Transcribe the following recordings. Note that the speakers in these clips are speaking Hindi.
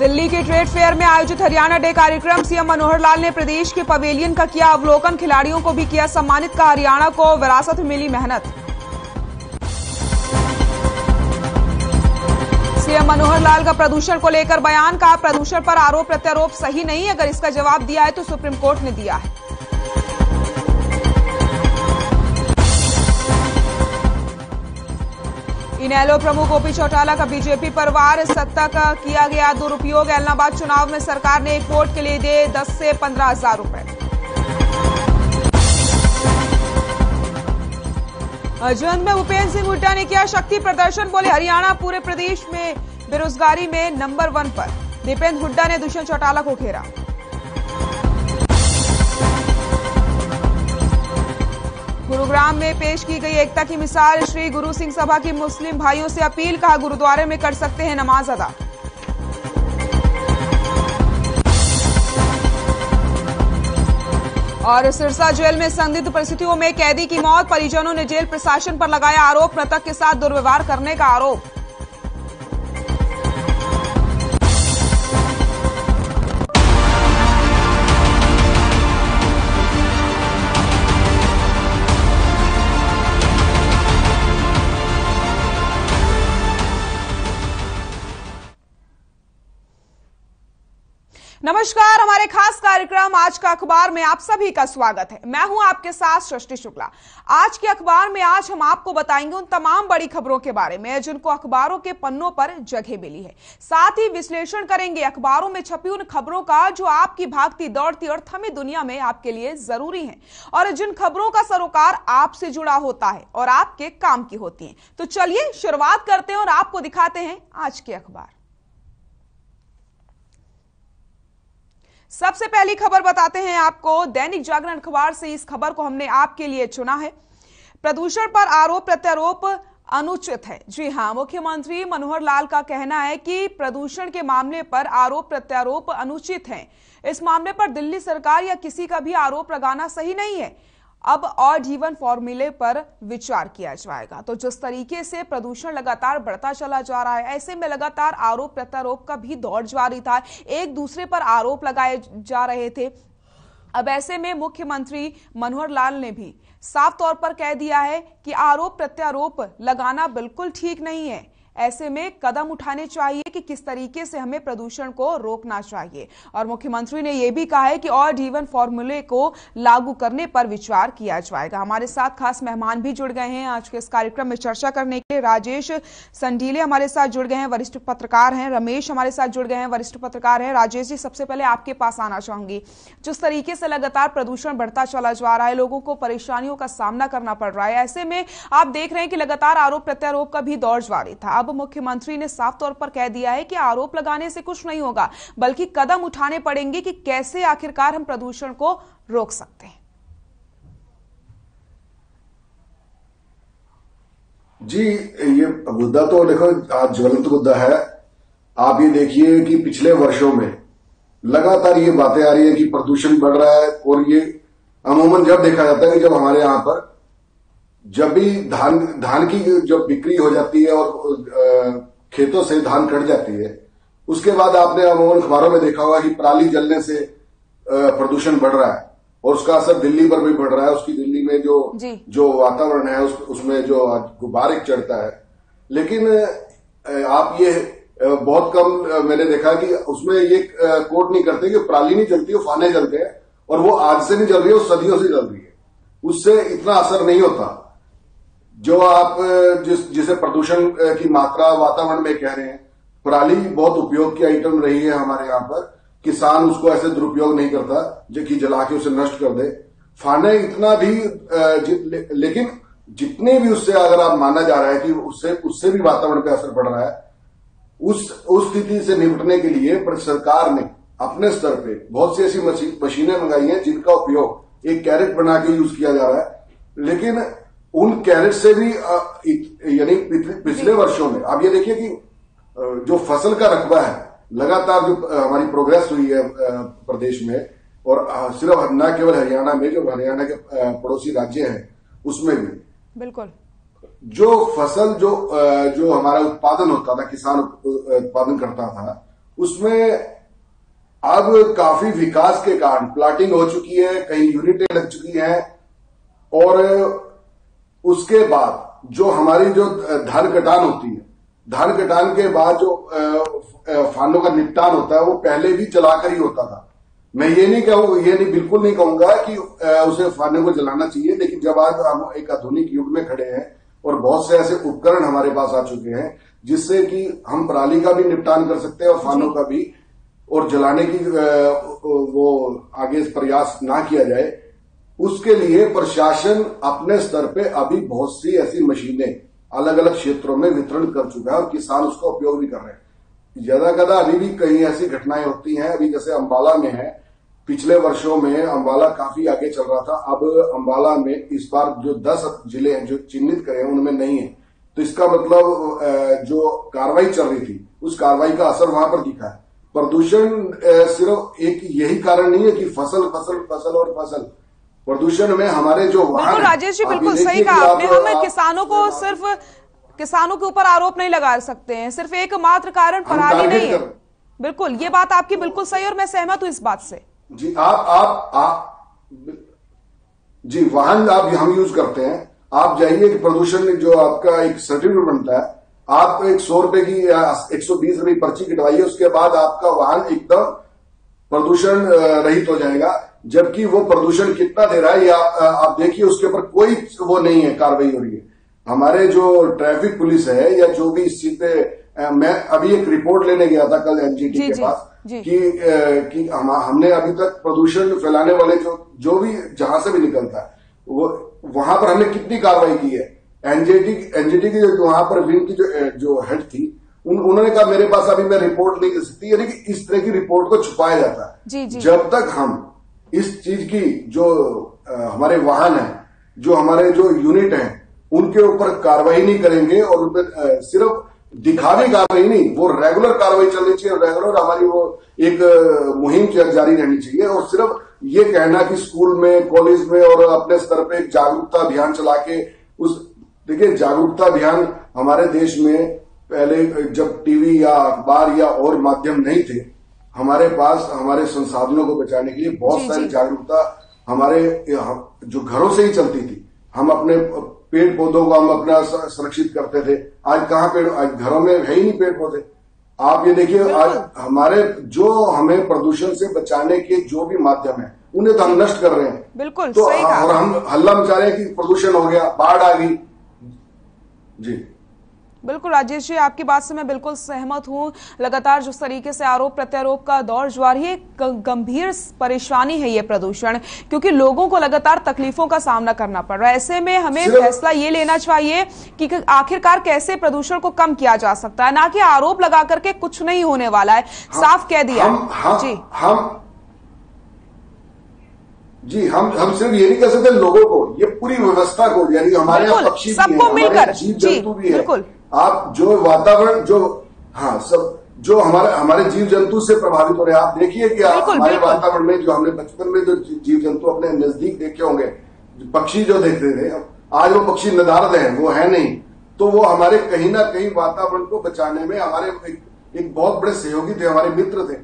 दिल्ली के ट्रेड फेयर में आयोजित हरियाणा डे कार्यक्रम सीएम मनोहर लाल ने प्रदेश के पवेलियन का किया अवलोकन, खिलाड़ियों को भी किया सम्मानित, का हरियाणा को विरासत में मिली मेहनत। सीएम मनोहर लाल का प्रदूषण को लेकर बयान, कहा प्रदूषण पर आरोप प्रत्यारोप सही नहीं, अगर इसका जवाब दिया है तो सुप्रीम कोर्ट ने दिया है। इनेलो प्रमुख ओपी चौटाला का बीजेपी पर वार, सत्ता का किया गया दुरुपयोग, ऐलनाबाद चुनाव में सरकार ने एक वोट के लिए दिए 10 से 15 हजार रुपए। अजंत में भूपेंद्र सिंह हुड्डा ने किया शक्ति प्रदर्शन, बोले हरियाणा पूरे प्रदेश में बेरोजगारी में नंबर 1 पर। दीपेंद्र हुड्डा ने दुष्यंत चौटाला को घेरा। गुरुग्राम में पेश की गई एकता की मिसाल, श्री गुरु सिंह सभा की मुस्लिम भाइयों से अपील, कहा गुरुद्वारे में कर सकते हैं नमाज अदा। और सिरसा जेल में संदिग्ध परिस्थितियों में कैदी की मौत, परिजनों ने जेल प्रशासन पर लगाया आरोप, मृतक के साथ दुर्व्यवहार करने का आरोप। नमस्कार, हमारे खास कार्यक्रम आज का अखबार में आप सभी का स्वागत है। मैं हूं आपके साथ सृष्टि शुक्ला। आज के अखबार में आज हम आपको बताएंगे उन तमाम बड़ी खबरों के बारे में जिनको अखबारों के पन्नों पर जगह मिली है। साथ ही विश्लेषण करेंगे अखबारों में छपी उन खबरों का जो आपकी भागती दौड़ती और थमी दुनिया में आपके लिए जरूरी है और जिन खबरों का सरोकार आपसे जुड़ा होता है और आपके काम की होती है। तो चलिए शुरुआत करते हैं और आपको दिखाते हैं आज के अखबार। सबसे पहली खबर बताते हैं आपको दैनिक जागरण अखबार से। इस खबर को हमने आपके लिए चुना है। प्रदूषण पर आरोप प्रत्यारोप अनुचित है। जी हां, मुख्यमंत्री मनोहर लाल का कहना है कि प्रदूषण के मामले पर आरोप प्रत्यारोप अनुचित है। इस मामले पर दिल्ली सरकार या किसी का भी आरोप लगाना सही नहीं है। अब ऑड इवन फॉर्मूले पर विचार किया जाएगा। तो जिस तरीके से प्रदूषण लगातार बढ़ता चला जा रहा है, ऐसे में लगातार आरोप प्रत्यारोप का भी दौर जारी था, एक दूसरे पर आरोप लगाए जा रहे थे। अब ऐसे में मुख्यमंत्री मनोहर लाल ने भी साफ तौर पर कह दिया है कि आरोप प्रत्यारोप लगाना बिल्कुल ठीक नहीं है। ऐसे में कदम उठाने चाहिए कि किस तरीके से हमें प्रदूषण को रोकना चाहिए। और मुख्यमंत्री ने यह भी कहा है कि ऑड इवन फॉर्मूले को लागू करने पर विचार किया जाएगा। हमारे साथ खास मेहमान भी जुड़ गए हैं आज के इस कार्यक्रम में चर्चा करने के लिए। राजेश संडीले हमारे साथ जुड़ गए हैं, वरिष्ठ पत्रकार हैं। रमेश हमारे साथ जुड़ गए हैं, वरिष्ठ पत्रकार हैं। राजेश जी, सबसे पहले आपके पास आना चाहूंगी। जिस तरीके से लगातार प्रदूषण बढ़ता चला जा रहा है, लोगों को परेशानियों का सामना करना पड़ रहा है, ऐसे में आप देख रहे हैं कि लगातार आरोप प्रत्यारोप का भी दौर जारी था। अब मुख्यमंत्री ने साफ तौर पर कह दिया है कि आरोप लगाने से कुछ नहीं होगा, बल्कि कदम उठाने पड़ेंगे कि कैसे आखिरकार हम प्रदूषण को रोक सकते हैं। जी, ये मुद्दा तो देखो आज ज्वलंत मुद्दा है। आप ये देखिए कि पिछले वर्षों में लगातार ये बातें आ रही है कि प्रदूषण बढ़ रहा है। और ये अमूमन जब देखा जाता है कि जब हमारे यहां पर जब भी धान की जब बिक्री हो जाती है और खेतों से धान कट जाती है, उसके बाद आपने अमूमन अखबारों में देखा होगा कि पराली जलने से प्रदूषण बढ़ रहा है और उसका असर दिल्ली पर भी बढ़ रहा है। उसकी दिल्ली में जो वातावरण है उसमें जो गुब्बारे चढ़ता है। लेकिन आप ये बहुत कम मैंने देखा कि उसमें ये कोट नहीं करते कि पराली नहीं जलती, वो फाने जलते हैं और वो आज से नहीं जल रही है, वो सदियों से जल रही है, उससे इतना असर नहीं होता जो आप जिसे प्रदूषण की मात्रा वातावरण में कह रहे हैं। पराली बहुत उपयोग की आइटम रही है हमारे यहाँ पर। किसान उसको ऐसे दुरुपयोग नहीं करता जो कि जला के उसे नष्ट कर दे। फाने इतना भी लेकिन जितने भी उससे अगर आप माना जा रहा है कि उससे भी वातावरण पे असर पड़ रहा है, उस स्थिति से निपटने के लिए सरकार ने अपने स्तर पे बहुत सी ऐसी मशीनें मंगाई हैं जिनका उपयोग एक कैरेट बना के यूज किया जा रहा है। लेकिन उन कैरेट से भी यानी पिछले वर्षों में आप ये देखिए कि जो फसल का रकबा है, लगातार जो हमारी प्रोग्रेस हुई है प्रदेश में, और सिर्फ न केवल हरियाणा में, जो हरियाणा के पड़ोसी राज्य हैं उसमें भी बिल्कुल जो फसल जो हमारा उत्पादन होता था, किसान उत्पादन करता था, उसमें अब काफी विकास के कारण प्लाटिंग हो चुकी है, कई यूनिटें लग चुकी हैं, और उसके बाद जो हमारी जो धान कटान होती है, धान कटान के बाद जो फानों का निपटान होता है वो पहले भी जलाकर ही होता था। मैं ये बिल्कुल नहीं कहूंगा कि उसे फाने को जलाना चाहिए, लेकिन जब आज हम एक आधुनिक युग में खड़े हैं और बहुत से ऐसे उपकरण हमारे पास आ चुके हैं जिससे कि हम पराली का भी निपटान कर सकते हैं और फानों का भी, और जलाने की वो आगे प्रयास ना किया जाए, उसके लिए प्रशासन अपने स्तर पे अभी बहुत सी ऐसी मशीनें अलग अलग क्षेत्रों में वितरण कर चुका है और किसान उसका उपयोग भी कर रहे हैं। ज्यादा कदा अभी भी कई ऐसी घटनाएं होती हैं, अभी जैसे अंबाला में है, पिछले वर्षों में अंबाला काफी आगे चल रहा था, अब अंबाला में इस बार जो 10 जिले हैं जो चिन्हित करे उनमें नहीं है, तो इसका मतलब जो कार्रवाई चल रही थी उस कार्रवाई का असर वहां पर दिखा है। प्रदूषण सिर्फ एक यही कारण नहीं है कि फसल फसल फसल और फसल, प्रदूषण में हमारे जो बिल्कुल राजेश जी, बिल्कुल सही कहा आपने। हम किसानों को सिर्फ किसानों के ऊपर आरोप नहीं लगा सकते हैं, सिर्फ एकमात्र कारण पराली नहीं है। बिल्कुल, ये बात आपकी बिल्कुल सही और मैं सहमत हूं इस बात से। जी जी वाहन हम यूज करते हैं, आप जाइए कि प्रदूषण जो आपका एक सर्टिफिकेट बनता है, आप एक 100 रुपए की या 120 रुपए की पर्ची कटवाइए, उसके बाद आपका वाहन एकदम प्रदूषण रहित हो जाएगा। जबकि वो प्रदूषण कितना दे रहा है ये आप देखिए, उसके ऊपर कोई वो नहीं है, कार्रवाई हो रही है। हमारे जो ट्रैफिक पुलिस है या जो भी इस चीज पे, मैं अभी एक रिपोर्ट लेने गया था कल एनजीटी के पास कि हमने अभी तक प्रदूषण फैलाने वाले जो भी जहां से भी निकलता है वो वहां पर हमने कितनी कार्रवाई की है। एनजीटी की वहां पर विंग की जो हेड थी उन्होंने कहा मेरे पास अभी मैं रिपोर्ट नहीं दे सकती, यानी कि इस तरह की रिपोर्ट को छुपाया जाता है। जब तक हम इस चीज की जो हमारे वाहन है, जो हमारे जो यूनिट हैं, उनके ऊपर कार्रवाई नहीं करेंगे और उन पर सिर्फ दिखावी कार्रवाई नहीं, वो रेगुलर कार्रवाई चलनी चाहिए, रेगुलर हमारी वो एक मुहिम जारी रहनी चाहिए। और सिर्फ ये कहना कि स्कूल में, कॉलेज में और अपने स्तर पे एक जागरूकता अभियान चला के देखिए, जागरूकता अभियान हमारे देश में पहले जब टीवी या अखबार या और माध्यम नहीं थे, हमारे पास हमारे संसाधनों को बचाने के लिए बहुत सारी जागरूकता हमारे जो घरों से ही चलती थी। हम अपने पेड़ पौधों को हम अपना संरक्षित करते थे। आज कहाँ पेड़, आज घरों में है ही नहीं पेड़ पौधे। आप ये देखिए, आज हमारे जो हमें प्रदूषण से बचाने के जो भी माध्यम है उन्हें तो हम नष्ट कर रहे हैं। बिल्कुल तो सही कहा। और हम हल्ला मचा रहे हैं कि प्रदूषण हो गया, बाढ़ आ गई। जी बिल्कुल राजेश जी, आपकी बात से मैं बिल्कुल सहमत हूं। लगातार जिस तरीके से आरोप प्रत्यारोप का दौर जारी है, गंभीर परेशानी है ये प्रदूषण, क्योंकि लोगों को लगातार तकलीफों का सामना करना पड़ रहा है। ऐसे में हमें फैसला ये लेना चाहिए कि आखिरकार कैसे प्रदूषण को कम किया जा सकता है, ना कि आरोप लगा करके कुछ नहीं होने वाला है। साफ कह दिया। हम सिर्फ ये नहीं कह सकते लोगों को, ये पूरी व्यवस्था को, यानी हमारे यहाँ पक्षी सबको मिलकर, जीव जंतु भी है। आप जो वातावरण जो हमारे जीव जंतु से प्रभावित हो रहे हैं। आप देखिए कि हमारे वातावरण में जो हमने बचपन में जो जीव जंतु अपने नजदीक देखे होंगे, पक्षी जो देखते थे, आज वो पक्षी नदारद हैं, वो है नहीं। तो वो हमारे कहीं ना कहीं वातावरण को बचाने में हमारे एक बहुत बड़े सहयोगी थे, हमारे मित्र थे।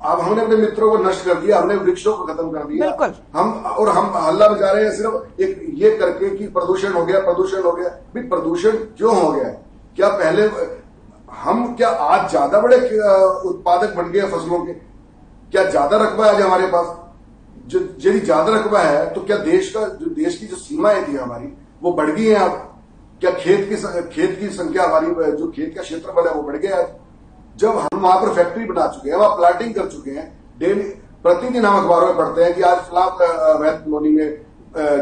अब हमने अपने मित्रों को नष्ट कर दिया, हमने वृक्षों को खत्म कर दिया। हम हल्ला मचा रहे हैं सिर्फ एक ये करके कि प्रदूषण हो गया, प्रदूषण हो गया। भाई प्रदूषण क्यों हो गया? क्या पहले क्या आज ज्यादा बड़े उत्पादक बन गए फसलों के? क्या ज्यादा रकबा है आज हमारे पास? यदि ज्यादा रकबा है तो क्या देश की जो सीमाएं थी हमारी वो बढ़ गई है? अब क्या खेत की संख्या, हमारी जो खेत का क्षेत्रफल है वो बढ़ गया है? जब हम वहां पर फैक्ट्री बना चुके हैं, वहां प्लाटिंग कर चुके हैं, डेली प्रतिदिन हम अखबारों में पढ़ते हैं कि आज फिलहाल अवैध कॉलोनी में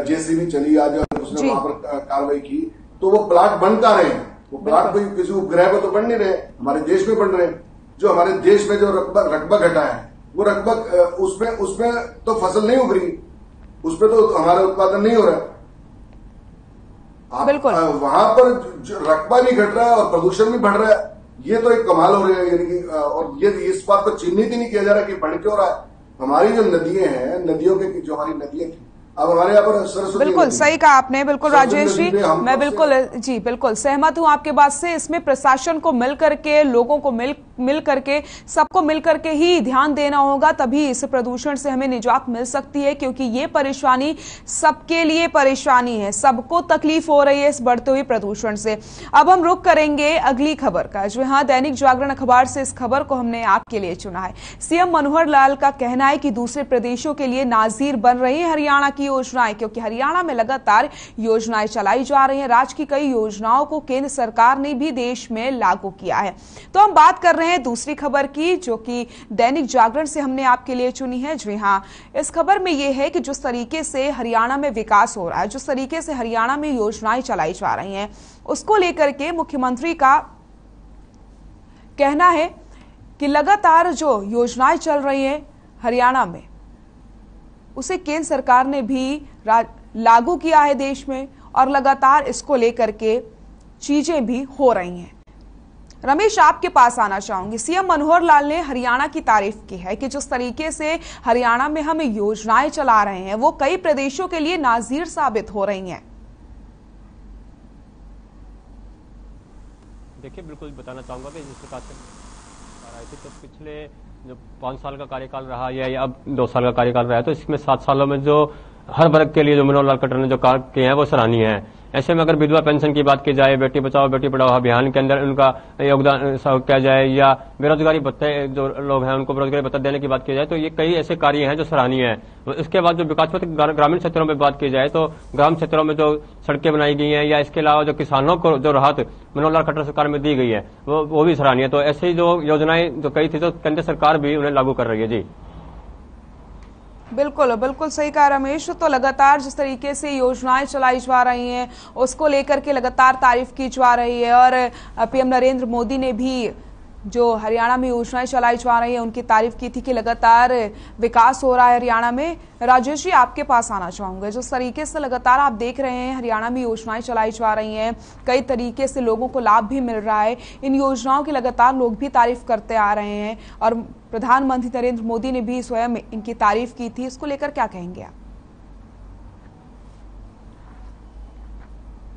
जेसीबी चली, आज उसने वहां पर कार्रवाई की, तो वो प्लाट बन का रहे हैं। वो प्लाट कोई किसी उपग्रह पर तो बन नहीं रहे, हमारे देश में बन रहे हैं। जो हमारे देश में जो रकबा घटा है, वो रकबा उसमें तो फसल नहीं उग रही, उसमें तो हमारा उत्पादन नहीं हो रहा है। बिल्कुल वहां पर रकबा भी घट रहा है और प्रदूषण भी बढ़ रहा है। ये तो एक कमाल हो रही है, यानी कि और ये इस बात पर चिन्हित ही नहीं किया जा रहा कि बढ़ क्यों रहा है। हमारी जो नदियां हैं, नदियों के जो हमारी नदियां थी, अब हमारे यहाँ पर सरस्वती बिल्कुल सही कहा आपने, बिल्कुल राजेश जी, मैं बिल्कुल बिल्कुल सहमत हूं आपके बात से। इसमें प्रशासन को मिल करके, लोगों को मिल करके, सबको मिल करके ही ध्यान देना होगा, तभी इस प्रदूषण से हमें निजात मिल सकती है, क्योंकि ये परेशानी सबके लिए परेशानी है, सबको तकलीफ हो रही है इस बढ़ते हुए प्रदूषण से। अब हम रुख करेंगे अगली खबर का। जो हाँ, दैनिक जागरण अखबार से इस खबर को हमने आपके लिए चुना है। सीएम मनोहर लाल का कहना है कि दूसरे प्रदेशों के लिए नाजीर बन रही है हरियाणा की योजनाएं, क्योंकि हरियाणा में लगातार योजनाएं चलाई जा रही हैं। राज्य की कई योजनाओं को केंद्र सरकार ने भी देश में लागू किया है। तो हम बात कर रहे हैं दूसरी खबर की, जो कि दैनिक जागरण से हमने आपके लिए चुनी है। जी हाँ, इस खबर में यह है कि जिस तरीके से हरियाणा में विकास हो रहा है, जिस तरीके से हरियाणा में योजनाएं चलाई जा रही हैं, उसको लेकर के मुख्यमंत्री का कहना है कि लगातार जो योजनाएं चल रही हैं हरियाणा में, उसे केंद्र सरकार ने भी लागू किया है देश में, और लगातार इसको लेकर के चीजें भी हो रही हैं। रमेश, आपके पास आना चाहूंगी। सीएम मनोहर लाल ने हरियाणा की तारीफ की है कि जिस तरीके से हरियाणा में हम योजनाएं चला रहे हैं, वो कई प्रदेशों के लिए नाजीर साबित हो रही हैं। देखिए, बिल्कुल बताना चाहूंगा कि जिस प्रकार से तो पिछले जो 5 साल का कार्यकाल रहा या अब 2 साल का कार्यकाल रहा है, तो इसमें 7 सालों में जो हर वर्ग के लिए जो मनोहर लाल खट्टर ने जो कार्य किए हैं वो सराहनीय है। ऐसे में अगर विधवा पेंशन की बात की जाए, बेटी बचाओ बेटी पढ़ाओ अभियान के अंदर उनका योगदान किया जाए, या बेरोजगारी भत्ते जो लोग हैं उनको बेरोजगारी भत्ता देने की बात की जाए, तो ये कई ऐसे कार्य हैं जो सराहनीय है। इसके बाद जो विकास ग्रामीण क्षेत्रों में बात की जाए, तो ग्राम क्षेत्रों में जो सड़कें बनाई गई हैं, या इसके अलावा जो किसानों को जो राहत मनोहर लाल खट्टर सरकार में दी गई है, वो भी सराहनीय है। तो ऐसी जो योजनाएं जो कई थी, तो केंद्र सरकार भी उन्हें लागू कर रही है। जी बिल्कुल बिल्कुल सही कहा रमेश। तो लगातार जिस तरीके से योजनाएं चलाई जा रही हैं, उसको लेकर के लगातार तारीफ की जा रही है, और पीएम नरेंद्र मोदी ने भी जो हरियाणा में योजनाएं चलाई जा रही हैं उनकी तारीफ की थी कि लगातार विकास हो रहा है हरियाणा में। राजेश जी, आपके पास आना चाहूंगा। जिस तरीके से लगातार आप देख रहे हैं हरियाणा में योजनाएं चलाई जा रही हैं, कई तरीके से लोगों को लाभ भी मिल रहा है, इन योजनाओं की लगातार लोग भी तारीफ करते आ रहे हैं, और प्रधानमंत्री नरेंद्र मोदी ने भी स्वयं इनकी तारीफ की थी। इसको लेकर क्या कहेंगे आप?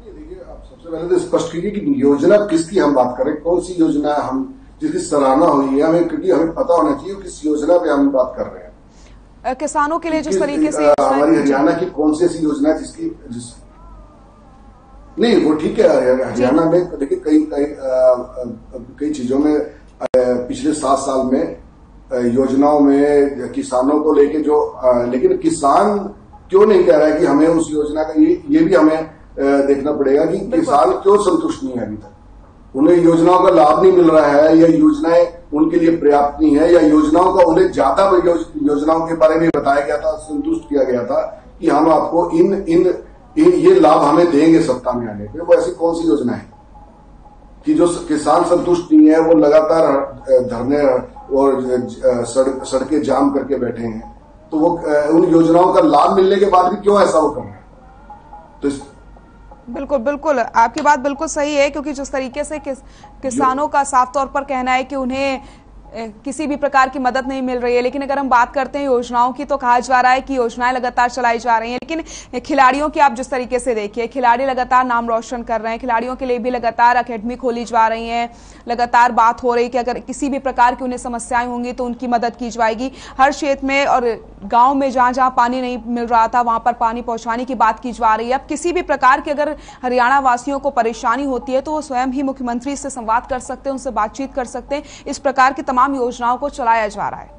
देखिए, आप सबसे पहले तो स्पष्ट कीजिए कि योजना किसकी हम बात करें, कौन सी योजना हम जिसकी सराहना हुई है हमें, क्योंकि हमें पता होना चाहिए किस योजना पे हम बात कर रहे हैं। किसानों के लिए जिस तरीके से हमारी हरियाणा की कौन सी ऐसी योजना है नहीं, वो ठीक है। हरियाणा में देखिए कई चीजों में पिछले 7 साल में योजनाओं में किसानों को लेके जो लेकिन किसान क्यों नहीं कह रहा है कि हमें उस योजना का ये भी हमें देखना पड़ेगा कि किसान क्यों संतुष्ट नहीं है अभी तक। उन्हें योजनाओं का लाभ नहीं मिल रहा है, या योजनाएं उनके लिए पर्याप्त नहीं है, या योजनाओं का उन्हें ज्यादा योजनाओं के बारे में बताया गया था, संतुष्ट किया गया था कि हम आपको ये लाभ हमें देंगे सत्ता में आने पे। वो ऐसी कौन सी योजना है कि जो किसान संतुष्ट नहीं है, वो लगातार धरने और सड़कें जाम करके बैठे हैं, तो वो उन योजनाओं का लाभ मिलने के बाद भी क्यों ऐसा वो कर रहे हैं? तो बिल्कुल बिल्कुल, आपकी बात बिल्कुल सही है, क्योंकि जिस तरीके से किसानों का साफ तौर पर कहना है कि उन्हें किसी भी प्रकार की मदद नहीं मिल रही है। लेकिन अगर हम बात करते हैं योजनाओं की, तो कहा जा रहा है कि योजनाएं लगातार चलाई जा रही हैं, लेकिन खिलाड़ियों की आप जिस तरीके से देखिए, खिलाड़ी लगातार नाम रोशन कर रहे हैं, खिलाड़ियों के लिए भी लगातार अकेडमी खोली जा रही है, लगातार बात हो रही है कि अगर किसी भी प्रकार की उन्हें समस्याएं होंगी तो उनकी मदद की जाएगी। हर क्षेत्र में और गांव में जहां जहां पानी नहीं मिल रहा था, वहां पर पानी पहुंचाने की बात की जा रही है। अब किसी भी प्रकार की अगर हरियाणा वासियों को परेशानी होती है, तो वो स्वयं ही मुख्यमंत्री से संवाद कर सकते हैं, उनसे बातचीत कर सकते हैं। इस प्रकार की तमाम योजनाओं को चलाया जा रहा है।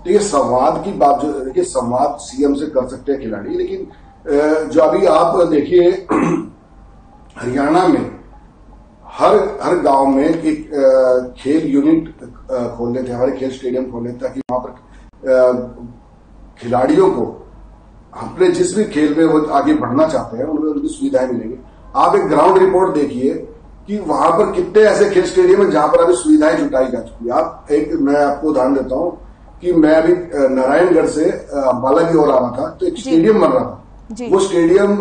तो ये संवाद की बात, जो देखिए संवाद सीएम से कर सकते हैं खिलाड़ी, लेकिन जो अभी आप देखिए हरियाणा में हर गांव में एक खेल यूनिट खोलने थे, हमारे खेल स्टेडियम खोलने थे, ताकि वहां पर खिलाड़ियों को अपने जिस भी खेल में वो आगे बढ़ना चाहते हैं उनमें उनकी सुविधाएं मिलेंगी। आप एक ग्राउंड रिपोर्ट देखिए कि वहां पर कितने ऐसे खेल स्टेडियम है जहां पर अभी सुविधाएं जुटाई जा चुकी है। मैं आपको उदाहरण देता हूं कि मैं अभी नारायणगढ़ से अंबाला की ओर आ रहा था, तो एक स्टेडियम बन रहा था। वो स्टेडियम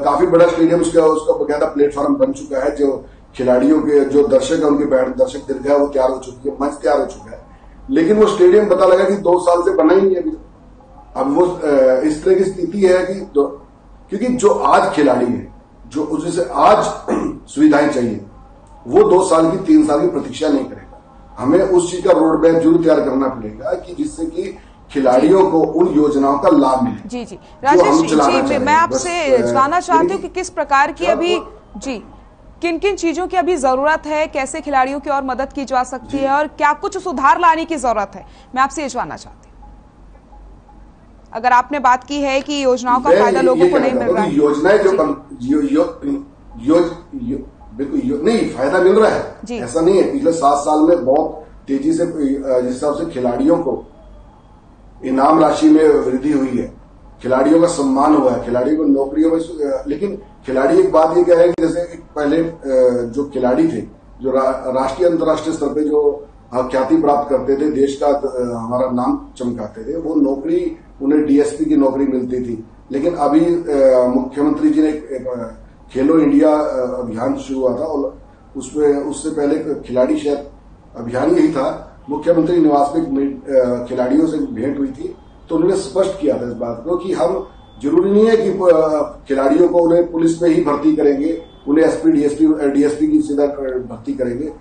काफी बड़ा स्टेडियम, उसका बकायदा प्लेटफॉर्म बन चुका है, जो खिलाड़ियों के जो दर्शक है उनके बैठ दर्शक दीर्घा वो तैयार हो चुकी है, मंच तैयार हो चुका है। लेकिन वो स्टेडियम पता लगा कि 2 साल से बना ही नहीं अभी। अब वो इस तरह की स्थिति है कि क्योंकि जो आज खिलाड़ी है, जो जिसे आज सुविधाएं चाहिए, वो 2 साल की 3 साल की प्रतीक्षा नहीं करेगा। हमें उस चीज का रोड मैप जरूर तैयार करना पड़ेगा कि जिससे कि खिलाड़ियों को उन योजनाओं का लाभ मिले। जी जी राजेश जी, मैं आपसे जानना चाहती हूँ कि किस प्रकार की अभी जी किन किन चीजों की अभी जरूरत है, कैसे खिलाड़ियों की और मदद की जा सकती है और क्या कुछ सुधार लाने की जरूरत है, मैं आपसे ये जानना चाहती हूँ। अगर आपने बात की है कि योजनाओं का फायदा लोगों को नहीं मिल रहा है, योजनाएं बिल्कुल नहीं फायदा मिल रहा है, ऐसा नहीं है। पिछले 7 साल में बहुत तेजी से जिस हिसाब से खिलाड़ियों को इनाम राशि में वृद्धि हुई है, खिलाड़ियों का सम्मान हुआ है, खिलाड़ियों को नौकरियों में, लेकिन खिलाड़ी एक बात ये क्या है कि जैसे पहले जो खिलाड़ी थे, जो राष्ट्रीय अंतर्राष्ट्रीय स्तर पे जो ख्याति प्राप्त करते थे, देश का हमारा नाम चमकाते थे, वो नौकरी उन्हें डीएसपी की नौकरी मिलती थी। लेकिन अभी मुख्यमंत्री जी ने खेलो इंडिया अभियान शुरू हुआ था और उसमें उससे पहले खिलाड़ी शायद अभियान यही था, मुख्यमंत्री निवास में खिलाड़ियों से भेंट हुई थी, तो उन्होंने स्पष्ट किया था इस बात को कि हम जरूरी नहीं है कि खिलाड़ियों को उन्हें पुलिस में ही भर्ती करेंगे, उन्हें एसपी डीएसपी की सीधा भर्ती करेंगे।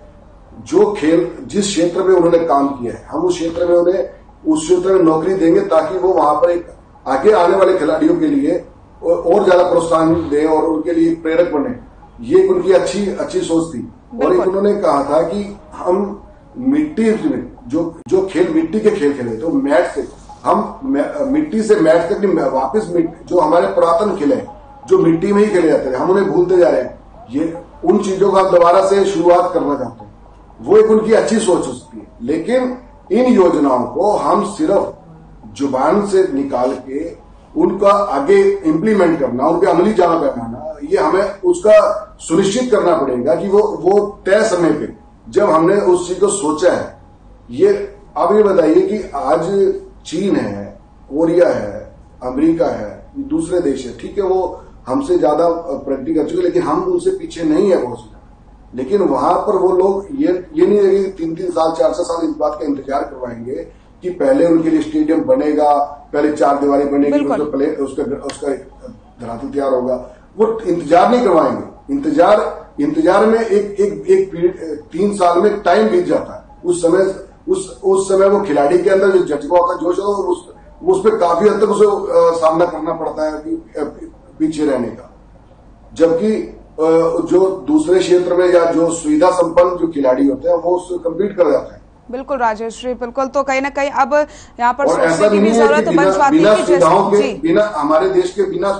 जो खेल जिस क्षेत्र में उन्होंने काम किया है, हम उस क्षेत्र में उन्हें उस क्षेत्र में नौकरी देंगे ताकि वो वहां पर एक आगे आने वाले खिलाड़ियों के लिए और ज्यादा प्रोत्साहन दें और उनके लिए प्रेरक बने। ये उनकी अच्छी सोच थी। और एक उन्होंने कहा था कि हम मिट्टी में जो खेल मिट्टी के खेल खेले तो मैट से हम मिट्टी से मैट तक वापस जो हमारे पुरातन खेल है जो मिट्टी में ही खेले जाते थे, हम उन्हें भूलते जा रहे हैं। ये उन चीजों का दोबारा से शुरुआत करना चाहते हैं, वो एक उनकी अच्छी सोच हो सकती है। लेकिन इन योजनाओं को हम सिर्फ जुबान से निकाल के उनका आगे इम्प्लीमेंट करना, उनके अमली जामा पहनाना, ये हमें उसका सुनिश्चित करना पड़ेगा कि वो तय समय पे जब हमने उस चीज को सोचा है। ये अब ये बताइए कि आज चीन है, कोरिया है, अमेरिका है, दूसरे देश है, ठीक है वो हमसे ज्यादा प्रगति कर चुके, लेकिन हम उनसे पीछे नहीं है बहुत ज्यादा। लेकिन वहां पर वो लोग ये नहीं है कि 3-3 साल 4-4 साल इस बात का इंतजार करवाएंगे कि पहले उनके लिए स्टेडियम बनेगा, पहले 4 दीवारी बनेगी, उसका धरातल तैयार होगा। वो इंतजार नहीं करवाएंगे। इंतजार में एक पीरियड 3 साल में टाइम बीत जाता है। उस समय वो खिलाड़ी के अंदर जो जज्बा होता है, जोश होता है, उस पर काफी हद तक उसे सामना करना पड़ता है कि पीछे रहने का। जबकि जो दूसरे क्षेत्र में या जो सुविधा संपन्न जो खिलाड़ी होते हैं वो उससे कम्पीट कर जाते हैं। बिल्कुल राजेश जी, बिल्कुल। तो कहीं ना कहीं अब यहाँ पर सोचने की भी जरूरत बन जाती है कि जैसे बिना हमारे देश के बिना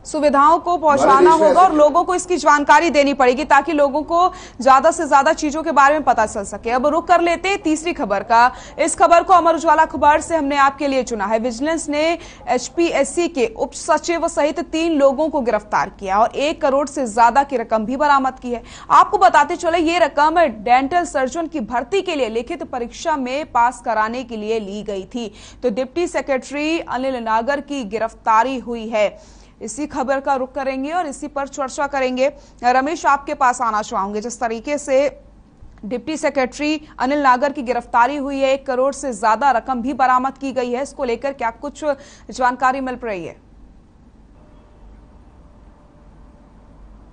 सुविधाओं को पहुंचाना होगा और लोगों को इसकी जानकारी देनी पड़ेगी ताकि लोगों को ज्यादा से ज्यादा चीजों के बारे में पता चल सके। अब रुक कर लेते हैं तीसरी खबर का। इस खबर को अमर उजाला अखबार से हमने आपके लिए चुना है। विजिलेंस ने एचपीएससी के उप सचिव सहित 3 लोगों को गिरफ्तार किया और 1 करोड़ से ज्यादा की रकम भी बरामद की है। आपको बताते चले ये रकम डेंटल सर्जन की भर्ती के लिए लिखित परीक्षा में पास कराने के लिए ली गई थी। तो डिप्टी सेक्रेटरी अनिल नागर की गिरफ्तारी हुई है। इसी खबर का रुख करेंगे और इसी पर चर्चा करेंगे। रमेश, आपके पास आना चाहूंगे। जिस तरीके से डिप्टी सेक्रेटरी अनिल नागर की गिरफ्तारी हुई है, 1 करोड़ से ज्यादा रकम भी बरामद की गई है, इसको लेकर क्या कुछ जानकारी मिल रही है?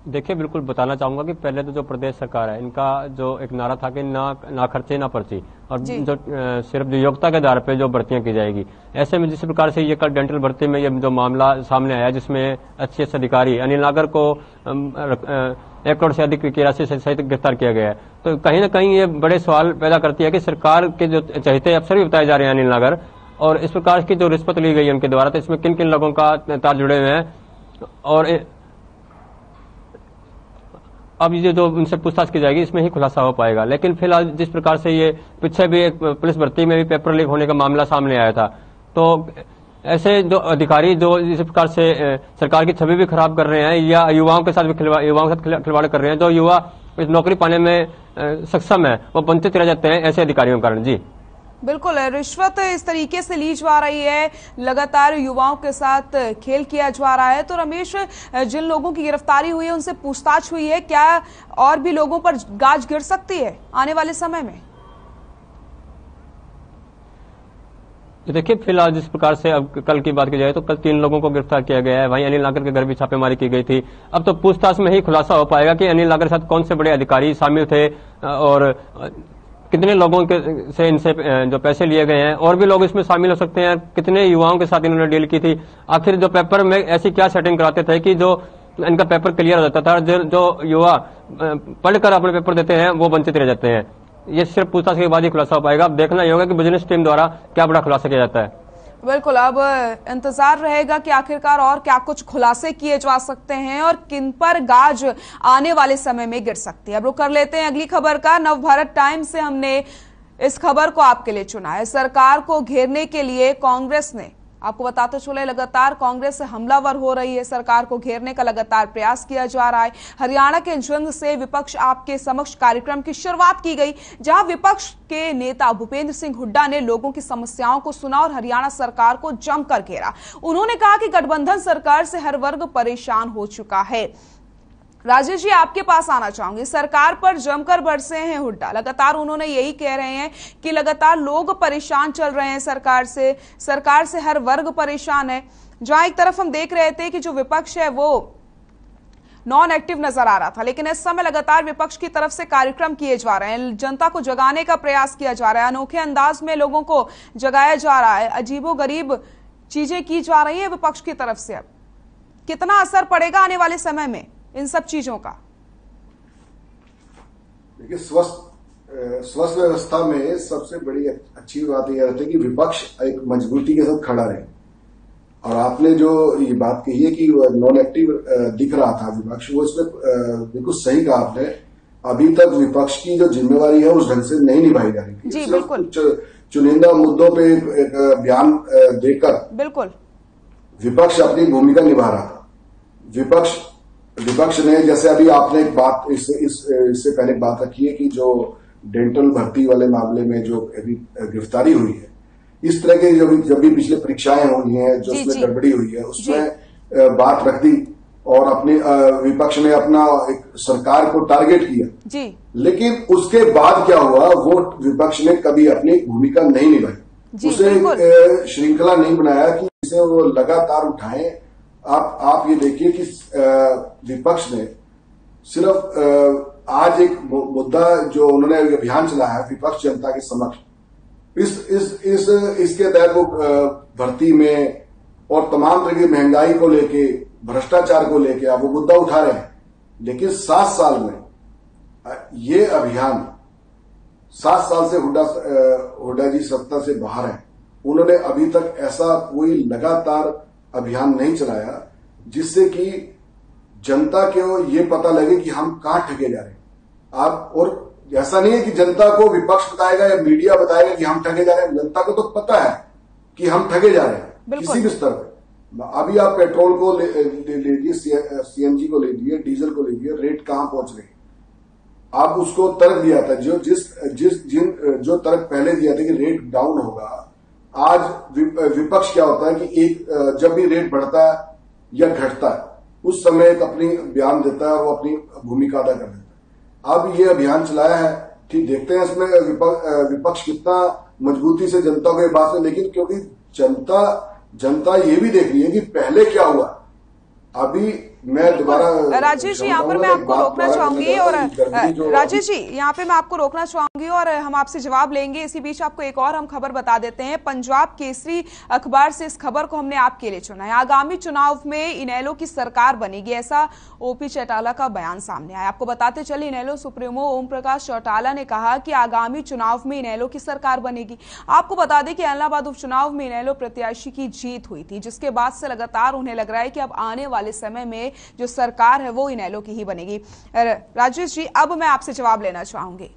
देखिए, बिल्कुल बताना चाहूंगा कि पहले तो जो प्रदेश सरकार है, इनका जो एक नारा था कि ना खर्चे ना पर्ची, और जो सिर्फ योग्यता के आधार पे जो भर्तियां की जाएगी। ऐसे में जिस प्रकार से ये कल डेंटल भर्ती में ये जो मामला सामने आया, जिसमें अच्छे अधिकारी अनिल नागर को 1 करोड़ से अधिक की राशि सहित गिरफ्तार किया गया है, तो कहीं ना कहीं ये बड़े सवाल पैदा करती है कि सरकार के जो चहेते अफसर भी बताए जा रहे हैं अनिल नागर, और इस प्रकार की जो रिश्वत ली गई है उनके द्वारा, तो इसमें किन किन लोगों का तार जुड़े हुए हैं। और अब ये जो उनसे पूछताछ की जाएगी इसमें ही खुलासा हो पाएगा। लेकिन फिलहाल जिस प्रकार से ये पीछे भी एक पुलिस भर्ती में भी पेपर लीक होने का मामला सामने आया था, तो ऐसे जो अधिकारी जो इस प्रकार से सरकार की छवि भी खराब कर रहे हैं या युवाओं के साथ खिलवाड़ कर रहे हैं, जो युवा इस नौकरी पाने में सक्षम है, वो वंचित रह जाते हैं ऐसे अधिकारियों के कारण। जी बिल्कुल, रिश्वत इस तरीके से ली जा रही है, लगातार युवाओं के साथ खेल किया जा रहा है। तो रमेश, जिन लोगों की गिरफ्तारी हुई है उनसे पूछताछ हुई है, क्या और भी लोगों पर गाज गिर सकती है आने वाले समय में? देखिए, फिलहाल जिस प्रकार से अब कल की बात की जाए तो कल 3 लोगों को गिरफ्तार किया गया है। वहीं अनिल नागर के घर भी छापेमारी की गई थी। अब तो पूछताछ में ही खुलासा हो पाएगा कि अनिल नागर के साथ कौन से बड़े अधिकारी शामिल थे और कितने लोगों के से इनसे जो पैसे लिए गए हैं, और भी लोग इसमें शामिल हो सकते हैं। कितने युवाओं के साथ इन्होंने डील की थी। आखिर जो पेपर में ऐसी क्या सेटिंग कराते थे कि जो इनका पेपर क्लियर हो जाता था, जो युवा पढ़कर अपने पेपर देते हैं वो वंचित रह जाते हैं। ये सिर्फ पूछताछ के बाद ही खुलासा हो पाएगा। अब देखना ही होगा कि बिजनेस टीम द्वारा क्या बड़ा खुलासा किया जाता है। बिल्कुल, अब इंतजार रहेगा कि आखिरकार और क्या कुछ खुलासे किए जा सकते हैं और किन पर गाज आने वाले समय में गिर सकती है। अब रुक कर लेते हैं अगली खबर का। नवभारत टाइम्स से हमने इस खबर को आपके लिए चुना है। सरकार को घेरने के लिए कांग्रेस ने, आपको बताते चले, लगातार कांग्रेस से हमलावर हो रही है। सरकार को घेरने का लगातार प्रयास किया जा रहा है। हरियाणा के जिंद से विपक्ष आपके समक्ष कार्यक्रम की शुरुआत की गई, जहां विपक्ष के नेता भूपेंद्र सिंह हुड्डा ने लोगों की समस्याओं को सुना और हरियाणा सरकार को जमकर घेरा। उन्होंने कहा कि गठबंधन सरकार से हर वर्ग परेशान हो चुका है। राजेश जी, आपके पास आना चाहूंगी। सरकार पर जमकर बरसे हैं हुड्डा। लगातार उन्होंने यही कह रहे हैं कि लगातार लोग परेशान चल रहे हैं सरकार से हर वर्ग परेशान है। जहां एक तरफ हम देख रहे थे कि जो विपक्ष है वो नॉन एक्टिव नजर आ रहा था, लेकिन इस समय लगातार विपक्ष की तरफ से कार्यक्रम किए जा रहे हैं। जनता को जगाने का प्रयास किया जा रहा है। अनोखे अंदाज में लोगों को जगाया जा रहा है। अजीबोगरीब चीजें की जा रही है विपक्ष की तरफ से। अब कितना असर पड़ेगा आने वाले समय में इन सब चीजों का? देखिए, स्वस्थ व्यवस्था में सबसे बड़ी अच्छी बात यह रहती है कि विपक्ष एक मजबूती के साथ खड़ा रहे। और आपने जो ये बात कही है कि नॉन एक्टिव दिख रहा था विपक्ष, वो इसमें बिल्कुल सही कहा आपने। अभी तक विपक्ष की जो जिम्मेवारी है उस ढंग से नहीं निभाई जा रही थी। जी बिल्कुल। चुनिंदा मुद्दों पे एक बयान देकर बिल्कुल विपक्ष अपनी भूमिका निभा रहा था। विपक्ष ने, जैसे अभी आपने एक बात इससे पहले बात रखी है कि जो डेंटल भर्ती वाले मामले में जो अभी गिरफ्तारी हुई है, इस तरह के जब भी पिछले परीक्षाएं हुई हैं जो उसमें गड़बड़ी हुई है, उसमें बात रख दी और अपनी विपक्ष ने अपना एक सरकार को टारगेट किया जी। लेकिन उसके बाद क्या हुआ, वो विपक्ष ने कभी अपनी भूमिका नहीं निभाई। उसे श्रृंखला नहीं बनाया कि इसे वो लगातार उठाएं। आप ये देखिए कि विपक्ष ने सिर्फ आज एक मुद्दा जो उन्होंने अभियान चलाया विपक्ष जनता के समक्ष, इसके तहत वो भर्ती में और तमाम तरह की महंगाई को लेके, भ्रष्टाचार को लेके आप वो मुद्दा उठा रहे हैं। लेकिन 7 साल में ये अभियान, 7 साल से हुड्डा जी सत्ता से बाहर हैं, उन्होंने अभी तक ऐसा कोई लगातार अभियान नहीं चलाया जिससे कि जनता को ये पता लगे कि हम कहां ठगे जा रहे हैं। आप, और ऐसा नहीं है कि जनता को विपक्ष बताएगा या मीडिया बताएगा कि हम ठगे जा रहे हैं। जनता को तो पता है कि हम ठगे जा रहे हैं किसी भी स्तर पर। अभी आप पेट्रोल को ले लीजिए, सीएनजी को ले लीजिए, डीजल को ले लीजिए, रेट कहां पहुंच रही है। आप उसको तर्क दिया था, जो तर्क पहले दिया था कि रेट डाउन होगा, आज विपक्ष क्या होता है कि जब भी रेट बढ़ता है या घटता है उस समय एक अपनी बयान देता है और वो अपनी भूमिका अदा कर देता है। अब ये अभियान चलाया है, ठीक, देखते हैं इसमें विपक्ष कितना मजबूती से जनता को ये बात है। लेकिन क्योंकि जनता ये भी देख रही है कि पहले क्या हुआ। अभी मैं दोबारा, राजेश जी, यहाँ पर मैं आपको रोकना चाहूंगी और राजेश जी यहाँ पे मैं आपको रोकना चाहूंगी और हम आपसे जवाब लेंगे। इसी बीच आपको एक और हम खबर बता देते हैं। पंजाब केसरी अखबार से इस खबर को हमने आपके लिए चुना है। आगामी चुनाव में इनेलो की सरकार बनेगी, ऐसा ओपी चौटाला का बयान सामने आया। आपको बताते चले, इनेलो सुप्रीमो ओम प्रकाश चौटाला ने कहा कि आगामी चुनाव में इनेलो की सरकार बनेगी। आपको बता दें कि इलाहाबाद उपचुनाव में इनेलो प्रत्याशी की जीत हुई थी, जिसके बाद से लगातार उन्हें लग रहा है कि अब आने वाले समय में जो सरकार है वो इनेलो की ही बनेगी। राजेश जी, अब मैं आपसे जवाब लेना चाहूंगी।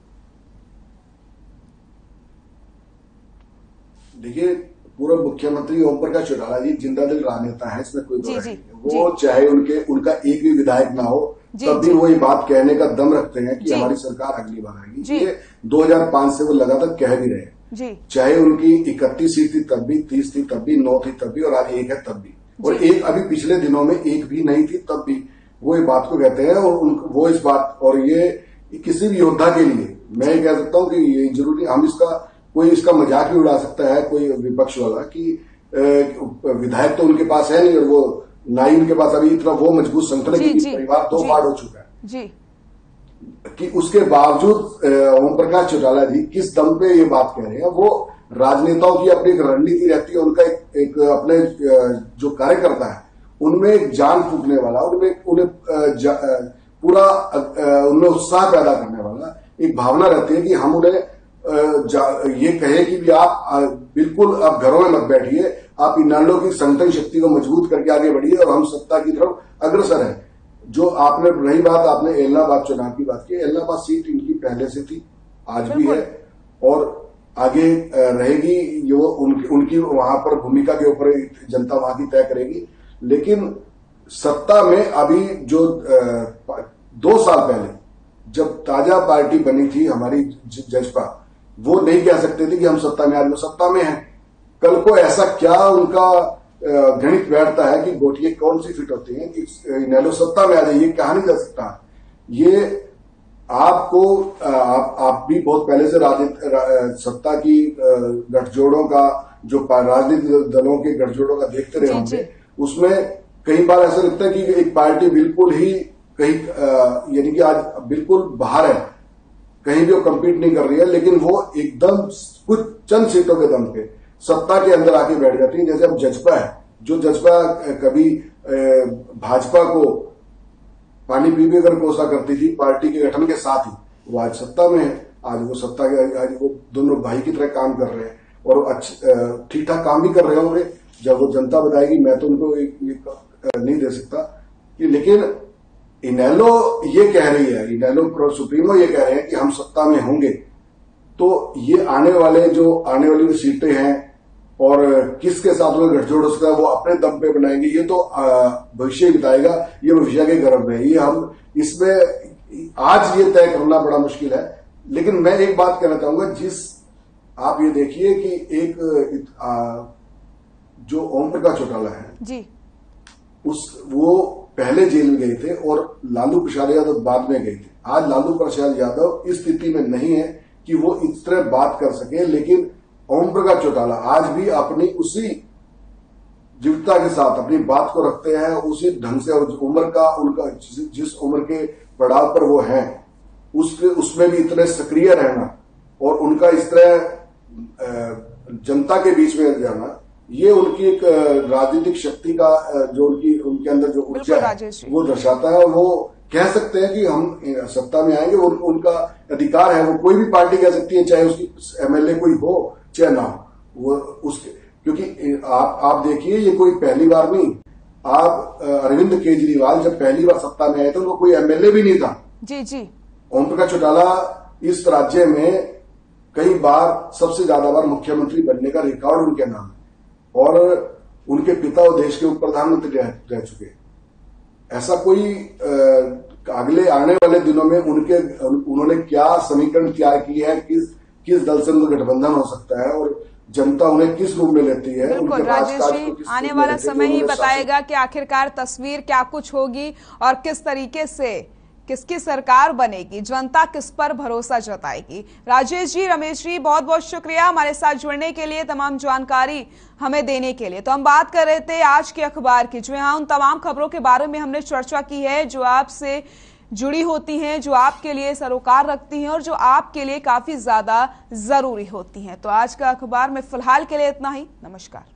देखिए, पूर्व मुख्यमंत्री ओम प्रकाश चौटाला जी जिंदा दिल राजनेता है, इसमें कोई दो नहीं है। वो चाहे उनका एक भी विधायक ना हो, तब भी वो ये बात कहने का दम रखते हैं कि हमारी सरकार अगली बार आएगी। ये 2005 से वो लगातार कह भी रहे हैं। चाहे उनकी 31 सीट थी तब भी, 30 थी तब भी, 9 थी तब भी, और आज 1 है तब भी, और एक अभी पिछले दिनों में 1 भी नहीं थी तब भी वो ये बात को कहते हैं। और वो इस बात, और ये किसी भी योद्धा के लिए मैं कह सकता हूं कि ये जरूरी, हम इसका कोई इसका मजाक भी उड़ा सकता है कोई विपक्ष वाला कि विधायक तो उनके पास है नहीं और वो ना ही उनके पास अभी इतना वो मजबूत संगठन है कि परिवार 2 पार्ट हो चुका है जी, कि उसके बावजूद ओम प्रकाश चौटाला जी किस दम पे ये बात कह रहे हैं। वो राजनेताओं की अपनी एक रणनीति रहती है, उनका एक अपने जो कार्यकर्ता है उनमें एक जान फूकने वाला, उन्हें पूरा उनमें उत्साह पैदा करने वाला एक भावना रहती है कि हम उन्हें ये कहे कि भी आप बिल्कुल अब घरों में मत बैठिए, आप इनालो की संगठन शक्ति को मजबूत करके आगे बढ़िए और हम सत्ता की तरफ अग्रसर हैं। जो आपने रही बात, आपने एलनाबाद चुनाव की बात की, एलनाबाद सीट इनकी पहले से थी, आज भी है और आगे रहेगी। जो उनकी वहां पर भूमिका के ऊपर जनता वहां की तय करेगी। लेकिन सत्ता में अभी जो 2 साल पहले जब ताजा पार्टी बनी थी हमारी जजपा, वो नहीं कह सकते थे कि हम सत्ता में, आज वो सत्ता में हैं। कल को ऐसा क्या उनका गणित बैठता है कि गोटियां कौन सी फिट होती हैं कि इनेलो सत्ता में आ जाए, ये कहा नहीं जा सकता। ये आपको आप भी बहुत पहले से सत्ता की गठजोड़ों का, जो राजनीतिक दलों के गठजोड़ों का देखते रहे होंगे। उसमें कई बार ऐसा लगता है कि एक पार्टी बिल्कुल ही कहीं यानी कि आज बिल्कुल बाहर है, कहीं भी वो कम्पीट नहीं कर रही है, लेकिन वो एकदम कुछ चंद सीटों के दम पे सत्ता के अंदर आके बैठ जाती है। जैसे अब जजपा है, जो जजपा कभी भाजपा को पानी पी कर कोसा करती थी पार्टी के गठन के साथ ही, वो आज सत्ता में है। आज वो सत्ता के, आज वो दोनों भाई की तरह काम कर रहे हैं और ठीक ठाक काम भी कर रहे होंगे। जब वो जनता बताएगी, मैं तो उनको नहीं दे सकता। लेकिन इनेलो ये कह रही है, इनेलो सुप्रीमो ये कह रहे हैं कि हम सत्ता में होंगे, तो ये आने वाली सीटें हैं और किसके साथ में गठजोड़ हो सकता है वो अपने दम पे बनाएंगे, ये तो भविष्य बताएगा। ये भविष्य के गर्भ है, ये हम इसमें आज ये तय करना बड़ा मुश्किल है। लेकिन मैं एक बात कहना चाहूंगा, आप ये देखिए कि एक जो ओम प्रकाश चौटाला है जी, वो पहले जेल में गए थे और लालू प्रसाद यादव बाद में गए थे। आज लालू प्रसाद यादव इस स्थिति में नहीं है कि वो इस तरह बात कर सके, लेकिन ओम प्रकाश चौटाला आज भी अपनी उसी जीवता के साथ अपनी बात को रखते हैं, उसी ढंग से उम्र का उनका जिस उम्र के पड़ाव पर वो हैं उसमें भी इतने सक्रिय रहना और उनका इस तरह जनता के बीच में जाना, ये उनकी एक राजनीतिक शक्ति का जो उनके अंदर जो ऊर्जा है वो दर्शाता है। और वो कह सकते हैं कि हम सत्ता में आएंगे, उनका अधिकार है। वो कोई भी पार्टी कह सकती है, चाहे उसकी एमएलए कोई हो चाहे ना हो, वो उसके, क्योंकि आप देखिए ये कोई पहली बार नहीं। आप अरविंद केजरीवाल जब पहली बार सत्ता में आए थे, उनको कोई एमएलए भी नहीं था। जी जी। ओम प्रकाश चौटाला इस राज्य में कई बार, सबसे ज्यादा बार मुख्यमंत्री बनने का रिकॉर्ड उनके नाम है और उनके पिता और देश के उप प्रधानमंत्री रह चुके। ऐसा कोई अगले आने वाले दिनों में उन्होंने क्या समीकरण तैयार की है, किस दल से उनका गठबंधन हो सकता है और जनता उन्हें किस रूप में लेती है। बिल्कुल राजेश जी, आने वाला समय ही बताएगा कि आखिरकार तस्वीर क्या कुछ होगी और किस तरीके से किसकी सरकार बनेगी, जनता किस पर भरोसा जताएगी। राजेश जी, रमेश जी, बहुत बहुत शुक्रिया हमारे साथ जुड़ने के लिए, तमाम जानकारी हमें देने के लिए। तो हम बात कर रहे थे आज के अखबार की, जो यहाँ उन तमाम खबरों के बारे में हमने चर्चा की है जो आपसे जुड़ी होती हैं, जो आपके लिए सरोकार रखती हैं और जो आपके लिए काफी ज्यादा जरूरी होती हैं। तो आज का अखबार में फिलहाल के लिए इतना ही। नमस्कार।